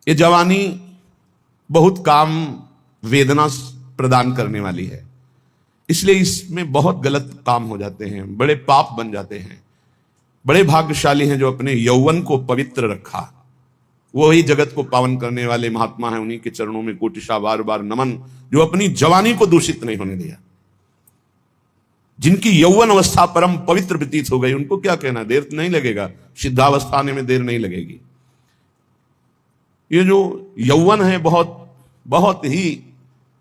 ये जवानी बहुत काम वेदना प्रदान करने वाली है, इसलिए इसमें बहुत गलत काम हो जाते हैं, बड़े पाप बन जाते हैं। बड़े भाग्यशाली हैं जो अपने यौवन को पवित्र रखा। वो ही जगत को पावन करने वाले महात्मा हैं, उन्हीं के चरणों में कोटिशा बार बार नमन, जो अपनी जवानी को दूषित नहीं होने दिया। जिनकी यौवन अवस्था परम पवित्र व्यतीत हो गई, उनको क्या कहना, देर नहीं लगेगा, सिद्धावस्था आने में देर नहीं लगेगी। ये जो यौवन है बहुत ही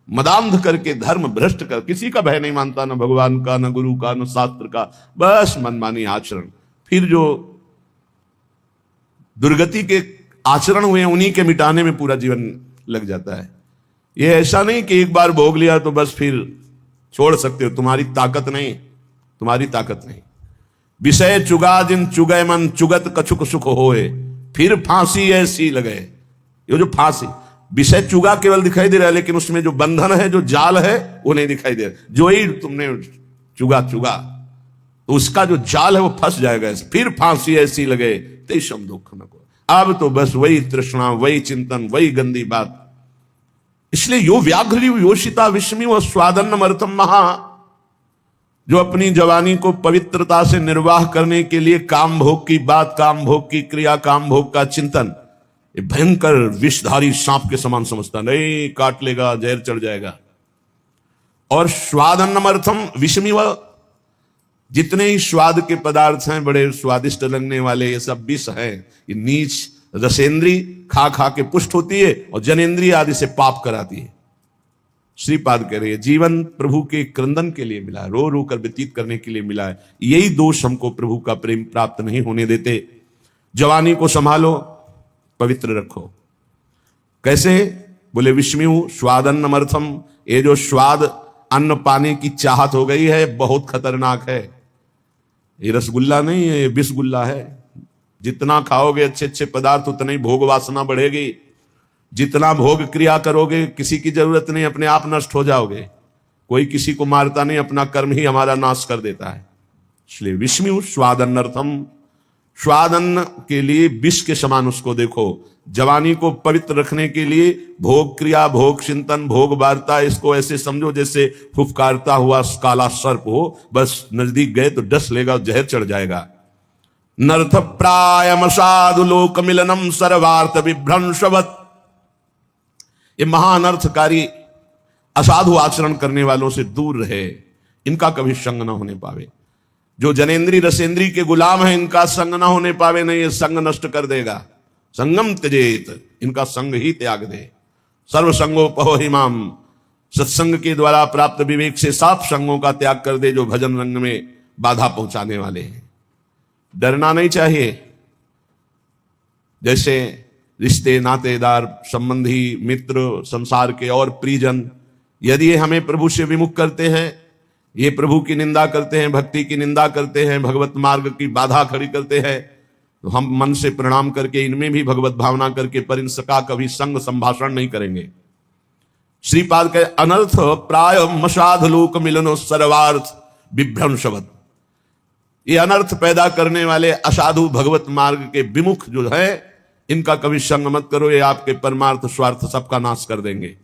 मदांध करके, धर्म भ्रष्ट कर, किसी का भय नहीं मानता, न भगवान का, न गुरु का, न शास्त्र का, बस मनमानी आचरण। फिर जो दुर्गति के आचरण हुए उन्हीं के मिटाने में पूरा जीवन लग जाता है। ये ऐसा नहीं कि एक बार भोग लिया तो बस फिर छोड़ सकते हो, तुम्हारी ताकत नहीं। विषय चुगा जिन चुगय मन, चुगत कछुक सुख होए, फिर फांसी ऐसी लगे। ये जो फांसी, विषय चुगा केवल दिखाई दे रहा है, लेकिन उसमें जो बंधन है, जो जाल है, वो नहीं दिखाई दे रहा। जो ही तुमने चुगा तो उसका जो जाल है वो फंस जाएगा। फिर फांसी ऐसी लगे तेषम दुख न को। अब तो बस वही तृष्णा, वही चिंतन, वही गंदी बात। इसलिए यो व्याघ्री योषिता विस्मी व स्वादन्नम अर्थम महा, जो अपनी जवानी को पवित्रता से निर्वाह करने के लिए काम भोग की बात, काम भोग की क्रिया, काम भोग का चिंतन, ये भयंकर विषधारी सांप के समान समझता, नहीं काट लेगा, जहर चढ़ जाएगा। और स्वादन्नम अर्थम विषमी व, जितने ही स्वाद के पदार्थ हैं, बड़े स्वादिष्ट लगने वाले, ये सब विष हैं। ये नीच रसेंद्री खा खा के पुष्ट होती है और जनेन्द्रिय आदि से पाप कराती है। श्रीपाद कह रहे हैं, जीवन प्रभु के क्रंदन के लिए मिला है, रो रो कर व्यतीत करने के लिए मिला है। यही दोष हमको प्रभु का प्रेम प्राप्त नहीं होने देते। जवानी को संभालो, पवित्र रखो। कैसे? बोले विस्म्यु स्वादन्नमर्थम, ये जो स्वाद अन्न पाने की चाहत हो गई है, बहुत खतरनाक है। ये रसगुल्ला नहीं है, ये बिस्गुल्ला है। जितना खाओगे अच्छे अच्छे पदार्थ, उतना ही भोग वासना बढ़ेगी। जितना भोग क्रिया करोगे, किसी की जरूरत नहीं, अपने आप नष्ट हो जाओगे। कोई किसी को मारता नहीं, अपना कर्म ही हमारा नाश कर देता है। इसलिए विस्म्यु स्वादन्नर्थम, स्वादन्न के लिए विष के समान उसको देखो। जवानी को पवित्र रखने के लिए भोग क्रिया, भोग चिंतन, भोग वार्ता, इसको ऐसे समझो जैसे फुफकारता हुआ काला सर्प हो। बस नजदीक गए तो डस लेगा, जहर चढ़ जाएगा। नर्थ प्रायम साधु लोक मिलनम सर्वार्थ विभ्रंशवत, ये महाअनर्थकारी असाधु आचरण करने वालों से दूर रहे, इनका कभी संग न होने पावे। जो जनेन्द्री रसेंद्री के गुलाम है, इनका संग ना होने पावे, नहीं ये संग नष्ट कर देगा। संगम त्यजेत, इनका संग ही त्याग दे। सर्व संगोपहो हिमाम, सत्संग के द्वारा प्राप्त विवेक से सात संगों का त्याग कर दे, जो भजन रंग में बाधा पहुंचाने वाले हैं। डरना नहीं चाहिए। जैसे रिश्ते, नातेदार, संबंधी, मित्र, संसार के और प्रियजन, यदि ये हमें प्रभु से विमुख करते हैं, ये प्रभु की निंदा करते हैं, भक्ति की निंदा करते हैं, भगवत मार्ग की बाधा खड़ी करते हैं, तो हम मन से प्रणाम करके इनमें भी भगवत भावना करके पर इनका कभी संग संभाषण नहीं करेंगे। श्रीपाद के अनर्थ प्राय मसाध लोक मिलनो सर्वार्थ विभ्रंशवत, ये अनर्थ पैदा करने वाले असाधु भगवत मार्ग के विमुख जो है, इनका कभी संग मत करो। ये आपके परमार्थ स्वार्थ सबका नाश कर देंगे।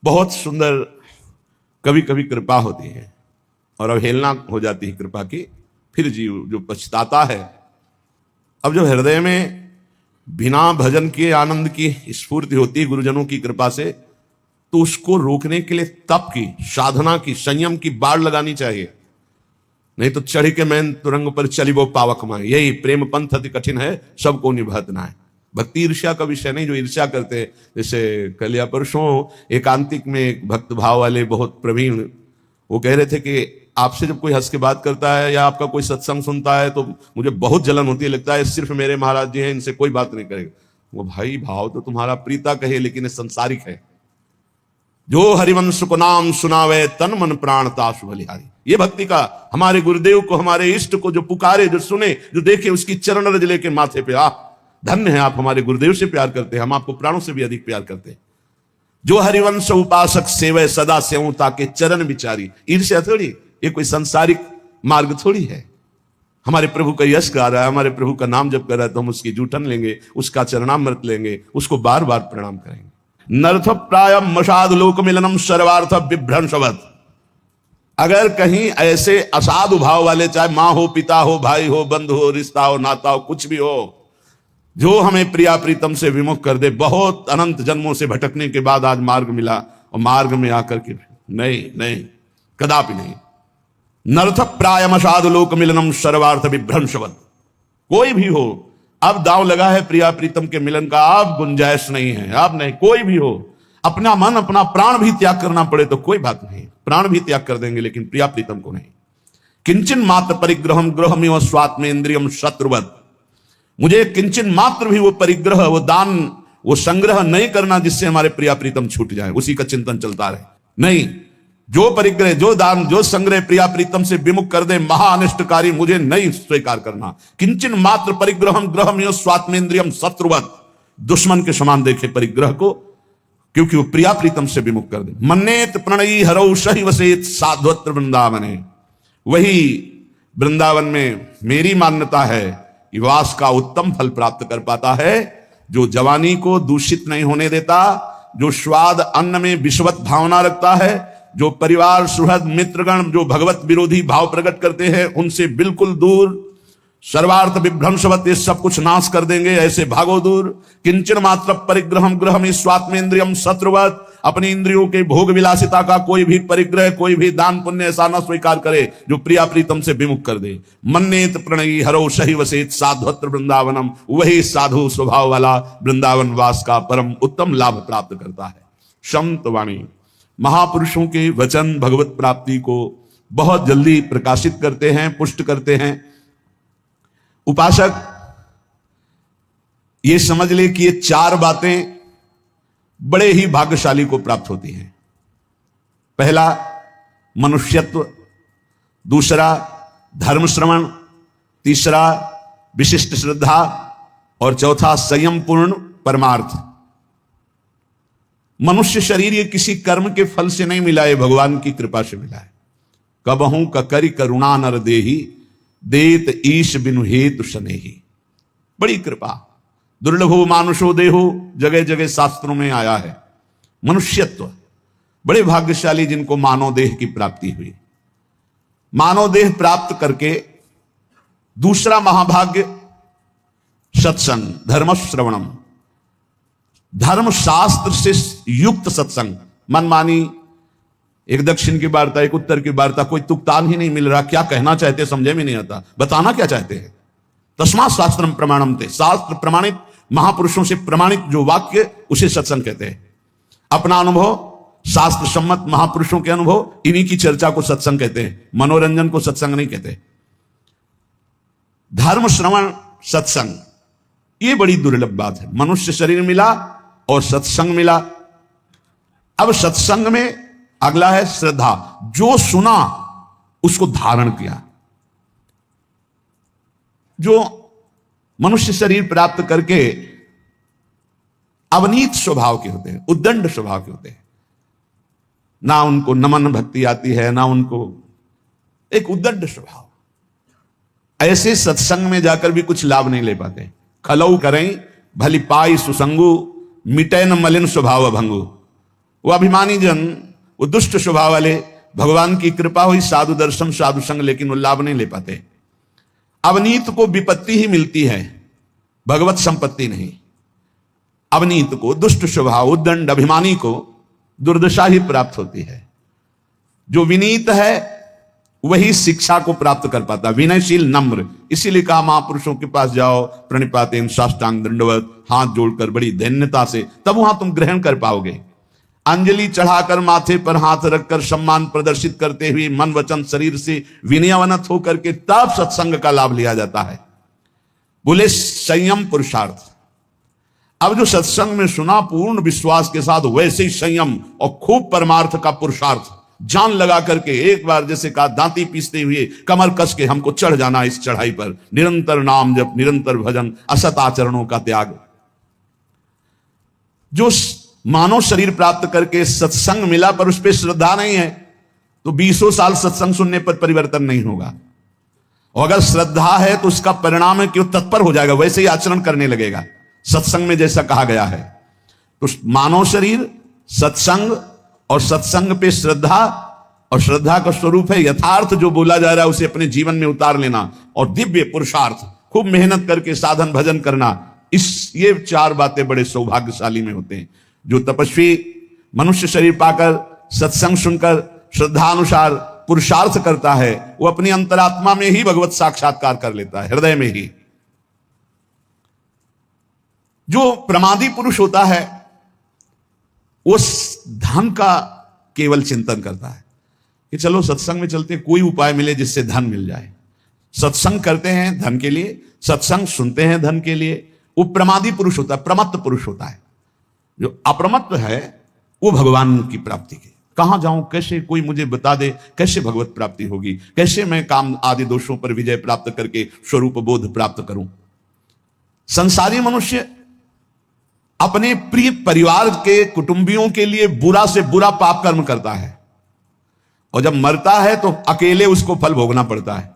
बहुत सुंदर कभी कभी कृपा होती है और अवहेलना हो जाती है कृपा की। फिर जीव जो पछताता है, अब जो हृदय में बिना भजन किए आनंद की स्फूर्ति होती है गुरुजनों की कृपा से, तो उसको रोकने के लिए तप की, साधना की, संयम की बाढ़ लगानी चाहिए। नहीं तो चढ़ के मैन तुरंग पर चलिबो पावक मां, यही प्रेम पंथ अति कठिन है, सबको निभतना है। भक्ति ईर्ष्या का विषय नहीं, जो ईर्ष्या करते हैं। जैसे कल या परसों एकांतिक में एक भक्त भाव वाले बहुत प्रवीण, वो कह रहे थे कि आपसे जब कोई हंस के बात करता है या आपका कोई सत्संग सुनता है तो मुझे बहुत जलन होती है, लगता है सिर्फ मेरे महाराज जी हैं, इनसे कोई बात नहीं करेगा। वो भाई भाव तो तुम्हारा प्रीता कहे, लेकिन ये संसारिक है। जो हरिवंश को नाम सुनावे, तन मन प्राण तासु बलिहारी, ये भक्ति का हमारे गुरुदेव को, हमारे इष्ट को जो पुकारे, जो सुने, जो देखे, उसकी चरण रज लेके माथे पे, आप धन्य है, आप हमारे गुरुदेव से प्यार करते हैं, हम आपको प्राणों से भी अधिक प्यार करते हैं। जो हरिवंश उपासक सेवय सदा सेवता के चरण विचारी, ईर्ष्या थोड़ी, ये कोई संसारिक मार्ग थोड़ी है। हमारे प्रभु का यश गा रहा है, हमारे प्रभु का नाम जप कर रहा है, तो हम उसकी जूठन लेंगे, उसका चरणामृत लेंगे, उसको बार बार प्रणाम करेंगे। नर्थ प्राय मशाद लोक मिलनम सर्वार्थ विभ्रंशवत। अगर कहीं ऐसे असाधु भाव वाले, चाहे माँ हो, पिता हो, भाई हो, बंधु हो, रिश्ता हो, नाता हो, कुछ भी हो, जो हमें प्रिया प्रीतम से विमुख कर दे, बहुत अनंत जन्मों से भटकने के बाद आज मार्ग मिला, और मार्ग में आकर के नहीं नहीं, कदापि नहीं। नर्थ प्रायमसाधु लोक मिलनम सर्वार्थ विभ्रंशवत। कोई भी हो, अब दांव लगा है प्रिया प्रीतम के मिलन का, अब गुंजाइश नहीं है, अब नहीं। कोई भी हो, अपना मन अपना प्राण भी त्याग करना पड़े तो कोई बात नहीं, प्राण भी त्याग कर देंगे, लेकिन प्रिया प्रीतम को नहीं। किंचन मात्र परिग्रहम गृहमिव स्वात्म इंद्रियम शत्रुवत। मुझे किंचन मात्र भी वो परिग्रह, वो दान, वो संग्रह नहीं करना जिससे हमारे प्रिया प्रीतम छूट जाए, उसी का चिंतन चलता रहे। नहीं, जो परिग्रह, जो दान, जो संग्रह प्रिया प्रीतम से विमुख कर दे, महाअनिष्टकारी, मुझे नहीं स्वीकार करना। किंचन मात्र परिग्रहम गृहमिव स्वात्मेंद्रियम शत्रुवत। दुश्मन के समान देखे परिग्रह को, क्योंकि वो प्रिया प्रीतम से विमुख कर दे। मन्नेत प्रणयी हरौ सही वसेत साध्वत्र वृंदावने। वही वृंदावन में मेरी मान्यता है कि वास का उत्तम फल प्राप्त कर पाता है, जो जवानी को दूषित नहीं होने देता, जो स्वाद अन्न में विषवत भावना रखता है, जो परिवार सुहृद मित्रगण जो भगवत विरोधी भाव प्रकट करते हैं उनसे बिल्कुल दूर, सर्वार्थ विभ्रंशवत, ये सब कुछ नाश कर देंगे, ऐसे भागो दूर। किंचन मात्र परिग्रहम गृहम स्वात्मेंद्रियम शत्रुवत। अपनी इंद्रियों के भोग विलासिता का कोई भी परिग्रह, कोई भी दान पुण्य ऐसा न स्वीकार करे जो प्रिया प्रीतम से विमुख कर दे। मन्नेत प्रणयी हरो सही वसेत साध्वत्र वृंदावनम। वही साधु स्वभाव वाला वृंदावन वास का परम उत्तम लाभ प्राप्त करता है। संत वाणी, महापुरुषों के वचन भगवत प्राप्ति को बहुत जल्दी प्रकाशित करते हैं, पुष्ट करते हैं। उपासक ये समझ ले कि ये चार बातें बड़े ही भाग्यशाली को प्राप्त होती हैं। पहला मनुष्यत्व, दूसरा धर्म श्रवण, तीसरा विशिष्ट श्रद्धा, और चौथा संयम पूर्ण परमार्थ। मनुष्य शरीर ये किसी कर्म के फल से नहीं मिला है, भगवान की कृपा से मिला है। कबहू ककरि करुणा नर देही, देत ईश बिनु हेतु सनेही। बड़ी कृपा, दुर्लभो मानुषो देहो, जगह जगह शास्त्रों में आया है। मनुष्यत्व, बड़े भाग्यशाली जिनको मानव देह की प्राप्ति हुई। मानव देह प्राप्त करके दूसरा महाभाग्य सत्संग, धर्म श्रवणम, धर्म शास्त्र से युक्त सत्संग। मनमानी, एक दक्षिण की वार्ता, एक उत्तर की वार्ता, कोई तुकतान ही नहीं मिल रहा, क्या कहना चाहते समझे में नहीं आता, बताना क्या चाहते हैं। तस्मात् शास्त्रम प्रमाणम थे, शास्त्र प्रमाणित, महापुरुषों से प्रमाणित जो वाक्य, उसे सत्संग कहते हैं। अपना अनुभव, शास्त्र सम्मत महापुरुषों के अनुभव, इन्हीं की चर्चा को सत्संग कहते हैं, मनोरंजन को सत्संग नहीं कहते। धर्म श्रवण सत्संग, ये बड़ी दुर्लभ बात है। मनुष्य शरीर मिला और सत्संग मिला। अब सत्संग में अगला है श्रद्धा, जो सुना उसको धारण किया। जो मनुष्य शरीर प्राप्त करके अवनीत स्वभाव के होते हैं, उद्दंड स्वभाव के होते हैं, ना उनको नमन भक्ति आती है, ना उनको, एक उद्दंड स्वभाव, ऐसे सत्संग में जाकर भी कुछ लाभ नहीं ले पाते। खलऊ करें भली पाई सुसंगु, मिटे न मलिन स्वभाव भंगु। वो अभिमानी जन, वो दुष्ट स्वभाव वाले, भगवान की कृपा हुई, साधु दर्शन साधु संग, लेकिन वो लाभ नहीं ले पाते। अवनीत को विपत्ति ही मिलती है, भगवत संपत्ति नहीं। अवनीत को, दुष्ट स्वभाव, उद्दंड अभिमानी को दुर्दशा ही प्राप्त होती है। जो विनीत है वही शिक्षा को प्राप्त कर पाता, विनयशील नम्र। इसीलिए कहा महापुरुषों के पास जाओ, प्रणिपातेन साष्टांग दंडवत, हाथ जोड़कर बड़ी दैन्यता से, तब वहां तुम ग्रहण कर पाओगे। अंजलि चढ़ाकर, माथे पर हाथ रखकर, सम्मान प्रदर्शित करते हुए, मन वचन शरीर से विनयावनत होकर के तब सत्संग का लाभ लिया जाता है। बोले संयम पुरुषार्थ। अब जो सत्संग में सुना, पूर्ण विश्वास के साथ वैसे ही संयम और खूब परमार्थ का पुरुषार्थ, जान लगा करके, एक बार जैसे कहा, दांती पीसते हुए कमर कस के हमको चढ़ जाना इस चढ़ाई पर। निरंतर नाम जप, निरंतर भजन, असत आचरणों का त्याग। जो मानव शरीर प्राप्त करके सत्संग मिला पर उस पर श्रद्धा नहीं है, तो 20 साल सत्संग सुनने पर परिवर्तन नहीं होगा। और अगर श्रद्धा है तो उसका परिणाम है कि वो तत्पर हो जाएगा, वैसे ही आचरण करने लगेगा, सत्संग में जैसा कहा गया है। तो मानव शरीर, सत्संग, और सत्संग पे श्रद्धा, और श्रद्धा का स्वरूप है यथार्थ जो बोला जा रहा है उसे अपने जीवन में उतार लेना, और दिव्य पुरुषार्थ, खूब मेहनत करके साधन भजन करना। ये 4 बातें बड़े सौभाग्यशाली में होते हैं। जो तपस्वी मनुष्य शरीर पाकर सत्संग सुनकर श्रद्धानुसार पुरुषार्थ करता है, वो अपनी अंतरात्मा में ही भगवत साक्षात्कार कर लेता है, हृदय में ही। जो प्रमादी पुरुष होता है वो धन का केवल चिंतन करता है कि चलो सत्संग में चलते, कोई उपाय मिले जिससे धन मिल जाए। सत्संग करते हैं धन के लिए, सत्संग सुनते हैं धन के लिए। वो प्रमादी पुरुष होता है, प्रमत्त पुरुष होता है। जो अप्रमत्त है वो भगवान की प्राप्ति के, कहां जाऊं, कैसे कोई मुझे बता दे, कैसे भगवत प्राप्ति होगी, कैसे मैं काम आदि दोषों पर विजय प्राप्त करके स्वरूप बोध प्राप्त करूं। संसारी मनुष्य अपने प्रिय परिवार के कुटुंबियों के लिए बुरा से बुरा पाप कर्म करता है, और जब मरता है तो अकेले उसको फल भोगना पड़ता है।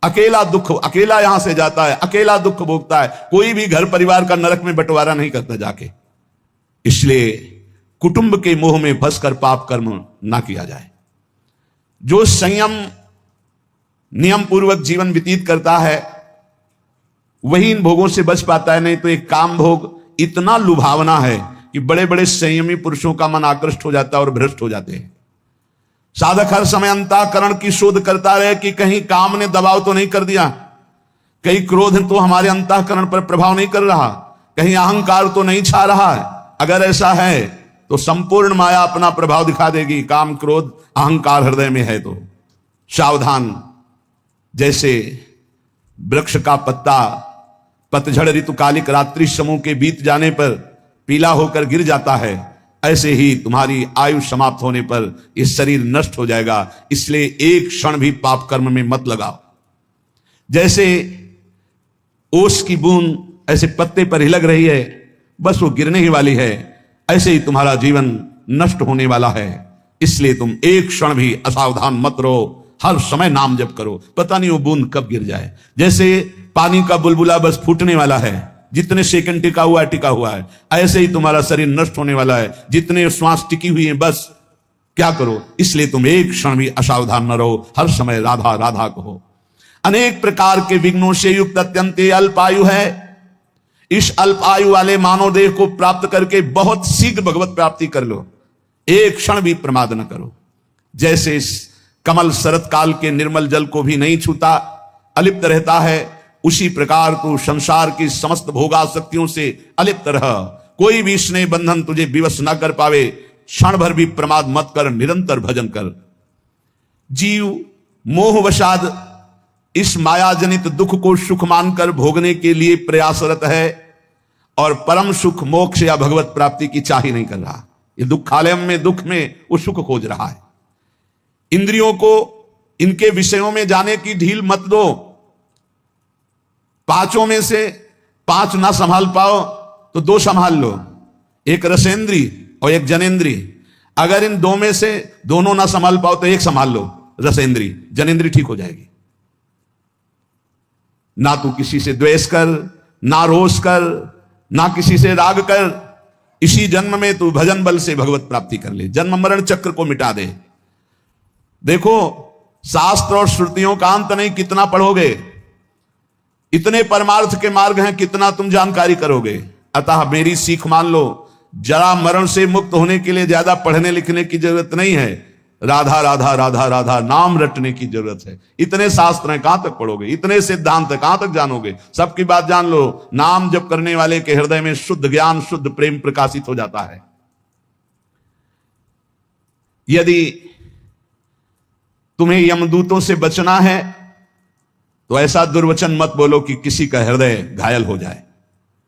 अकेला दुख, अकेला यहां से जाता है, अकेला दुख भोगता है। कोई भी घर परिवार का नरक में बंटवारा नहीं करता जाके। इसलिए कुटुंब के मोह में फंसकर पाप कर्म ना किया जाए। जो संयम नियम पूर्वक जीवन व्यतीत करता है वही इन भोगों से बच पाता है। नहीं तो एक काम भोग इतना लुभावना है कि बड़े बड़े संयमी पुरुषों का मन आकृष्ट हो जाता है और भ्रष्ट हो जाते हैं। साधक हर समय अंतःकरण की शोध करता रहे कि कहीं काम ने दबाव तो नहीं कर दिया, कहीं क्रोध तो हमारे अंतःकरण पर प्रभाव नहीं कर रहा, कहीं अहंकार तो नहीं छा रहा है। अगर ऐसा है तो संपूर्ण माया अपना प्रभाव दिखा देगी। काम क्रोध अहंकार हृदय में है तो सावधान। जैसे वृक्ष का पत्ता पतझड़ ऋतुकालिक रात्रि समूह के बीत जाने पर पीला होकर गिर जाता है, ऐसे ही तुम्हारी आयु समाप्त होने पर यह शरीर नष्ट हो जाएगा। इसलिए एक क्षण भी पाप कर्म में मत लगाओ। जैसे ओस की बूंद ऐसे पत्ते पर हिलक रही है, बस वो गिरने ही वाली है, ऐसे ही तुम्हारा जीवन नष्ट होने वाला है। इसलिए तुम एक क्षण भी असावधान मत रहो, हर समय नाम जप करो। पता नहीं वो बूंद कब गिर जाए। जैसे पानी का बुलबुला बस फूटने वाला है, जितने सेकंड टिका हुआ है, ऐसे ही तुम्हारा शरीर नष्ट होने वाला है। जितने श्वास टिकी हुई है बस क्या करो। इसलिए तुम एक क्षण भी असावधान न रहो, हर समय राधा राधा कहो। अनेक प्रकार के विघ्नों से युक्त अत्यंत अल्प आयु है। इस अल्प आयु वाले मानव देह को प्राप्त करके बहुत शीघ्र भगवत प्राप्ति कर लो, एक क्षण भी प्रमाद न करो। जैसे कमल शरत काल के निर्मल जल को भी नहीं छूता, अलिप्त रहता है, उसी प्रकार तू संसार की समस्त भोगासक्तियों से अलिप्त रह। कोई भी स्नेह बंधन तुझे विवश न कर पावे। क्षण भर भी प्रमाद मत कर, निरंतर भजन कर। जीव मोहवशाद इस मायाजनित दुख को सुख मानकर भोगने के लिए प्रयासरत है और परम सुख मोक्ष या भगवत प्राप्ति की चाह ही नहीं कर रहा। ये दुखालय में दुख में वो सुख खोज रहा है। इंद्रियों को इनके विषयों में जाने की ढील मत दो। 5 में से 5 ना संभाल पाओ तो 2 संभाल लो, एक रसेंद्री और एक जनेंद्री। अगर इन 2 में से दोनों ना संभाल पाओ तो एक संभाल लो, रसेंद्री। जनेंद्री ठीक हो जाएगी। ना तू किसी से द्वेष कर, ना रोष कर, ना किसी से राग कर। इसी जन्म में तू भजन बल से भगवत प्राप्ति कर ले, जन्म मरण चक्र को मिटा दे। देखो शास्त्र और श्रुतियों का अंत नहीं, कितना पढ़ोगे, इतने परमार्थ के मार्ग हैं, कितना तुम जानकारी करोगे। अतः मेरी सीख मान लो, जरा मरण से मुक्त होने के लिए ज्यादा पढ़ने लिखने की जरूरत नहीं है। राधा राधा राधा राधा नाम रटने की जरूरत है। इतने शास्त्र हैं, कहां तक पढ़ोगे, इतने सिद्धांत है, कहां तक जानोगे। सबकी बात जान लो। नाम जप करने वाले के हृदय में शुद्ध ज्ञान शुद्ध प्रेम प्रकाशित हो जाता है। यदि तुम्हें यमदूतों से बचना है तो ऐसा दुर्वचन मत बोलो कि किसी का हृदय घायल हो जाए।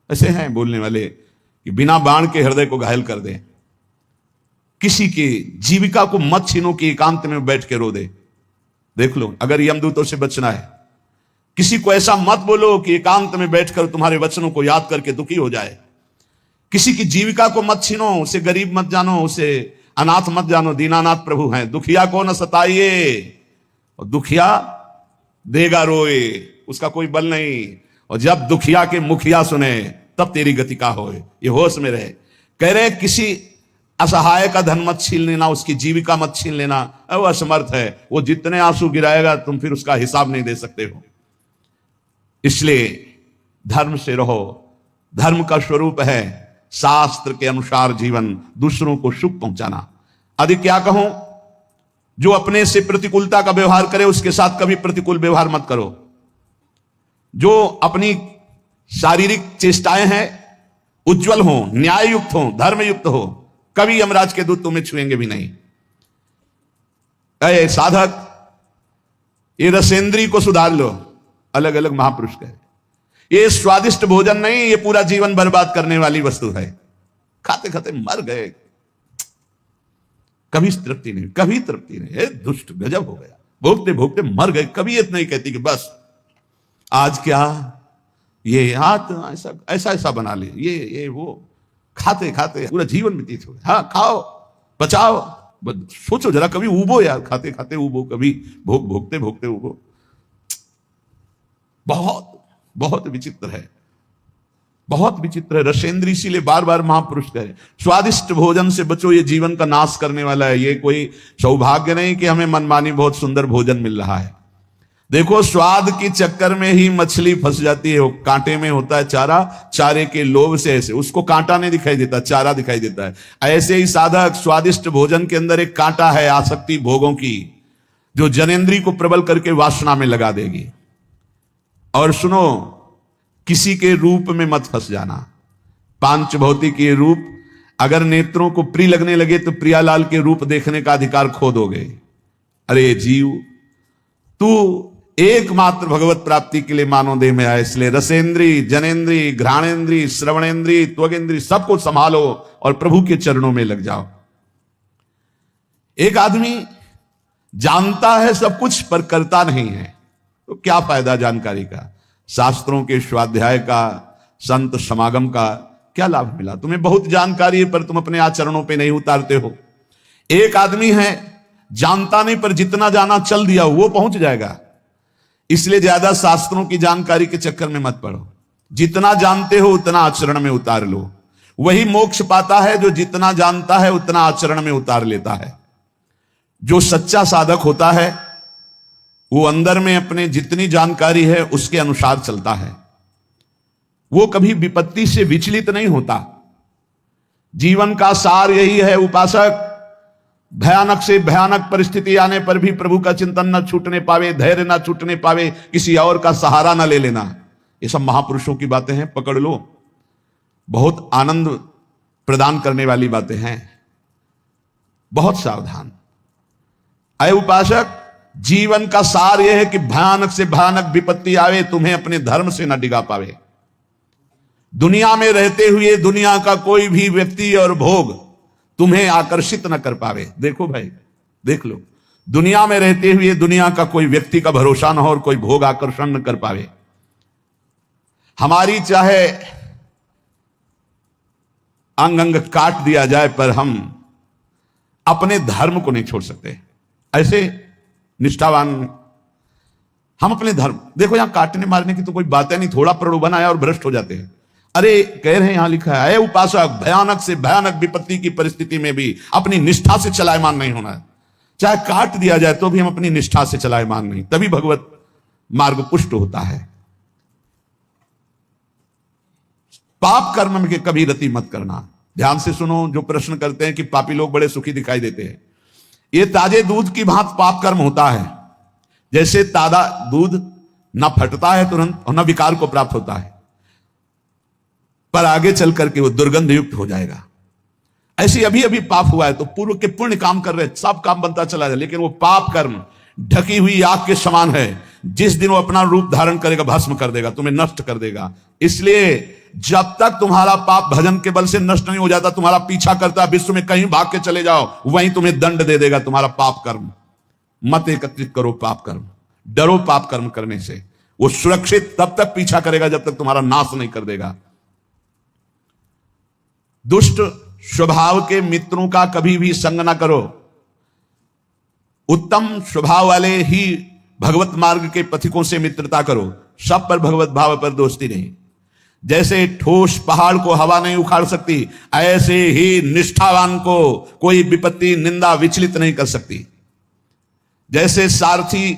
ऐसे हैं बोलने वाले कि बिना बाण के हृदय को घायल कर दे। किसी की जीविका को मत छीनो कि एकांत में बैठ के रो दे। देख लो, अगर यमदूतों से बचना है, किसी को ऐसा मत बोलो कि एकांत में बैठकर तुम्हारे वचनों को याद करके दुखी हो जाए। किसी की जीविका को मत छीनो, उसे गरीब मत जानो, उसे अनाथ मत जानो। दीनानाथ प्रभु हैं, दुखिया को न सताइए। और दुखिया देगा रोए, उसका कोई बल नहीं। और जब दुखिया के मुखिया सुने तब तेरी गति का होए। ये होश में रहे। कह रहे किसी असहाय का धन मत छीन लेना, उसकी जीविका मत छीन लेना। वो असमर्थ है, वो जितने आंसू गिराएगा तुम फिर उसका हिसाब नहीं दे सकते हो। इसलिए धर्म से रहो। धर्म का स्वरूप है शास्त्र के अनुसार जीवन, दूसरों को सुख पहुंचाना। अधिक क्या कहूं, जो अपने से प्रतिकूलता का व्यवहार करे उसके साथ कभी प्रतिकूल व्यवहार मत करो। जो अपनी शारीरिक चेष्टाएं हैं उज्जवल हो, न्याय युक्त हो, धर्म युक्त हो, कभी यमराज के दूत तुम्हें छुएंगे भी नहीं। अरे साधक, ये रसेंद्री को सुधार लो। अलग अलग महापुरुष कहे ये स्वादिष्ट भोजन नहीं, ये पूरा जीवन बर्बाद करने वाली वस्तु है। खाते खाते मर गए, कभी तृप्ति नहीं, कभी तृप्ति नहीं। ये दुष्ट गजब हो गया, भोगते भोगते मर गए। कभी इतना ही कहती कि बस आज क्या, ये हाथ ऐसा ऐसा बना ले, ये वो, खाते खाते पूरा जीवन व्यतीत हो गया। हाँ खाओ, बचाओ, सोचो जरा, कभी उबो यार, खाते खाते उबो, कभी भोगते भोगते उबो। बहुत बहुत विचित्र है, बहुत विचित्र है। रसेंद्र इसीलिए बार बार महापुरुष कहे स्वादिष्ट भोजन से बचो, ये जीवन का नाश करने वाला है। ये कोई सौभाग्य नहीं कि हमें मनमानी बहुत सुंदर भोजन मिल रहा है। देखो स्वाद के चक्कर में ही मछली फंस जाती है। वो कांटे में होता है चारा, चारे के लोभ से ऐसे उसको कांटा नहीं दिखाई देता, चारा दिखाई देता है। ऐसे ही साधक स्वादिष्ट भोजन के अंदर एक कांटा है, आसक्ति भोगों की, जो जनेंद्री को प्रबल करके वासना में लगा देगी। और सुनो, किसी के रूप में मत फंस जाना। पांच भौतिक ये रूप अगर नेत्रों को प्रिय लगने लगे तो प्रियालाल के रूप देखने का अधिकार खो दोगे। अरे जीव, तू एकमात्र भगवत प्राप्ति के लिए मानव देह में आए, इसलिए रसेंद्री, जनेंद्री, घ्राणेंद्री, श्रवणेंद्री, त्वगेंद्री सबको संभालो और प्रभु के चरणों में लग जाओ। एक आदमी जानता है सब कुछ पर करता नहीं है, तो क्या फायदा जानकारी का? शास्त्रों के स्वाध्याय का, संत समागम का क्या लाभ मिला? तुम्हें बहुत जानकारी है पर तुम अपने आचरणों पे नहीं उतारते हो। एक आदमी है जानता नहीं पर जितना जाना चल दिया वो पहुंच जाएगा। इसलिए ज्यादा शास्त्रों की जानकारी के चक्कर में मत पड़ो। जितना जानते हो उतना आचरण में उतार लो। वही मोक्ष पाता है जो जितना जानता है उतना आचरण में उतार लेता है। जो सच्चा साधक होता है वो अंदर में अपने जितनी जानकारी है उसके अनुसार चलता है। वो कभी विपत्ति से विचलित नहीं होता। जीवन का सार यही है उपासक, भयानक से भयानक परिस्थिति आने पर भी प्रभु का चिंतन न छूटने पावे, धैर्य न छूटने पावे, किसी और का सहारा न ले लेना। ये सब महापुरुषों की बातें हैं, पकड़ लो। बहुत आनंद प्रदान करने वाली बातें हैं। बहुत सावधान। अय उपासक, जीवन का सार यह है कि भयानक से भयानक विपत्ति आवे, तुम्हें अपने धर्म से न डिगा पावे। दुनिया में रहते हुए दुनिया का कोई भी व्यक्ति और भोग तुम्हें आकर्षित न कर पावे। देखो भाई, देख लो, दुनिया में रहते हुए दुनिया का कोई व्यक्ति का भरोसा न हो और कोई भोग आकर्षण न कर पावे। हमारी चाहे अंग अंग काट दिया जाए पर हम अपने धर्म को नहीं छोड़ सकते। ऐसे निष्ठावान हम अपने धर्म, देखो यहां काटने मारने की तो कोई बात है नहीं, थोड़ा प्रलोभन आया और भ्रष्ट हो जाते हैं। अरे कह रहे हैं, यहां लिखा है उपासक, भयानक से भयानक विपत्ति की परिस्थिति में भी अपनी निष्ठा से चलायमान नहीं होना है। चाहे काट दिया जाए तो भी हम अपनी निष्ठा से चलायमान नहीं, तभी भगवत मार्ग पुष्ट होता है। पाप कर्म में कभी रति मत करना। ध्यान से सुनो, जो प्रश्न करते हैं कि पापी लोग बड़े सुखी दिखाई देते हैं, ये ताजे दूध की भांति पाप कर्म होता है। जैसे ताजा दूध न फटता है तुरंत और न विकार को प्राप्त होता है, पर आगे चल करके वो दुर्गंध युक्त हो जाएगा। ऐसे अभी अभी पाप हुआ है तो पूर्व के पुण्य काम कर रहे, सब काम बनता चला जाए, लेकिन वो पाप कर्म ढकी हुई आग के समान है। जिस दिन वो अपना रूप धारण करेगा भस्म कर देगा, तुम्हें नष्ट कर देगा। इसलिए जब तक तुम्हारा पाप भजन के बल से नष्ट नहीं हो जाता, तुम्हारा पीछा करता विश्व में कहीं भाग के चले जाओ, वहीं तुम्हें दंड दे देगा तुम्हारा पाप कर्म। मत एकत्रित करो पाप कर्म, डरो पाप कर्म करने से। वो सुरक्षित तब तक पीछा करेगा जब तक तुम्हारा नाश नहीं कर देगा। दुष्ट स्वभाव के मित्रों का कभी भी संग ना करो। उत्तम स्वभाव वाले ही भगवत मार्ग के पथिकों से मित्रता करो, सब पर भगवत भाव पर दोस्ती नहीं। जैसे ठोस पहाड़ को हवा नहीं उखाड़ सकती, ऐसे ही निष्ठावान को कोई विपत्ति निंदा विचलित नहीं कर सकती। जैसे सारथी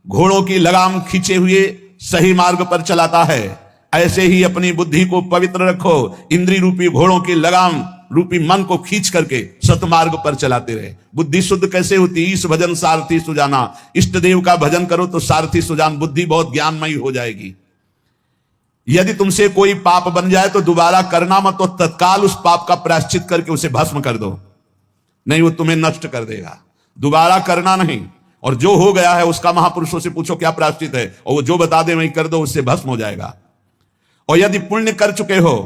घोड़ों की लगाम खींचे हुए सही मार्ग पर चलाता है, ऐसे ही अपनी बुद्धि को पवित्र रखो, इंद्रिय रूपी घोड़ों की लगाम रूपी मन को खींच करके सतमार्ग पर चलाते रहे। बुद्धि शुद्ध कैसे होती? इस भजन सारथी सुजाना। इष्ट देव का भजन करो तो सारथी सुजान, बुद्धि बहुत ज्ञानमयी हो जाएगी। यदि तुमसे कोई पाप बन जाए तो दोबारा करना मत, तो तत्काल उस पाप का प्रायश्चित करके उसे भस्म कर दो, नहीं वो तुम्हें नष्ट कर देगा। दोबारा करना नहीं। और जो हो गया है उसका महापुरुषों से पूछो क्या प्रायश्चित है, और वो जो बता दे वही कर दो, उससे भस्म हो जाएगा। और यदि पुण्य कर चुके हो,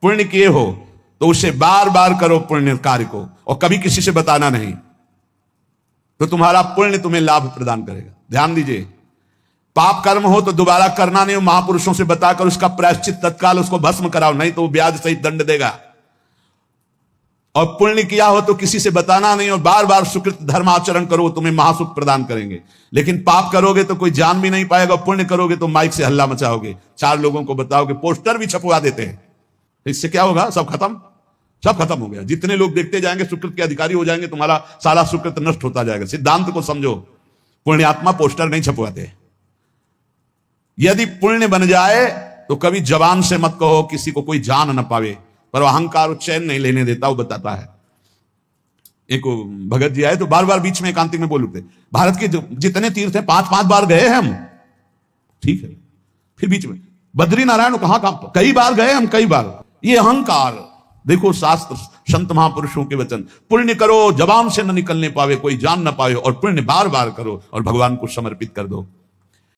पुण्य किए हो, तो उसे बार बार करो पुण्य कार्य को, और कभी किसी से बताना नहीं, तो तुम्हारा पुण्य तुम्हें लाभ प्रदान करेगा। ध्यान दीजिए, पाप कर्म हो तो दोबारा करना नहीं, महापुरुषों से बताकर उसका प्रायश्चित तत्काल उसको भस्म कराओ, नहीं तो वो ब्याज सहित दंड देगा। और पुण्य किया हो तो किसी से बताना नहीं, और बार बार सुकृत धर्म आचरण करो, तुम्हें महासुख प्रदान करेंगे। लेकिन पाप करोगे तो कोई जान भी नहीं पाएगा, पुण्य करोगे तो माइक से हल्ला मचाओगे, 4 लोगों को बताओगे, पोस्टर भी छपवा देते हैं। इससे क्या होगा? सब खत्म हो गया। जितने लोग देखते जाएंगे सुकृत के अधिकारी हो जाएंगे, तुम्हारा सारा सुकृत नष्ट होता जाएगा। सिद्धांत को समझो, पुण्यात्मा पोस्टर नहीं छपवाते। यदि पुण्य बन जाए तो कभी जबान से मत कहो किसी को कोई जान न पावे, पर अहंकार चैन नहीं लेने देता, वो बताता है। एक भगत जी आए तो बार बार बीच में एकांतिक में बोल उठते, भारत के जितने तीर्थ हैं 5-5 बार गए हम, ठीक है। फिर बीच में बद्री नारायण कहां कई बार गए हम, कई बार। ये अहंकार देखो, शास्त्र संत महापुरुषों के वचन, पुण्य करो जबान से न निकलने पावे, कोई जान न पावे, और पुण्य बार बार करो और भगवान को समर्पित कर दो।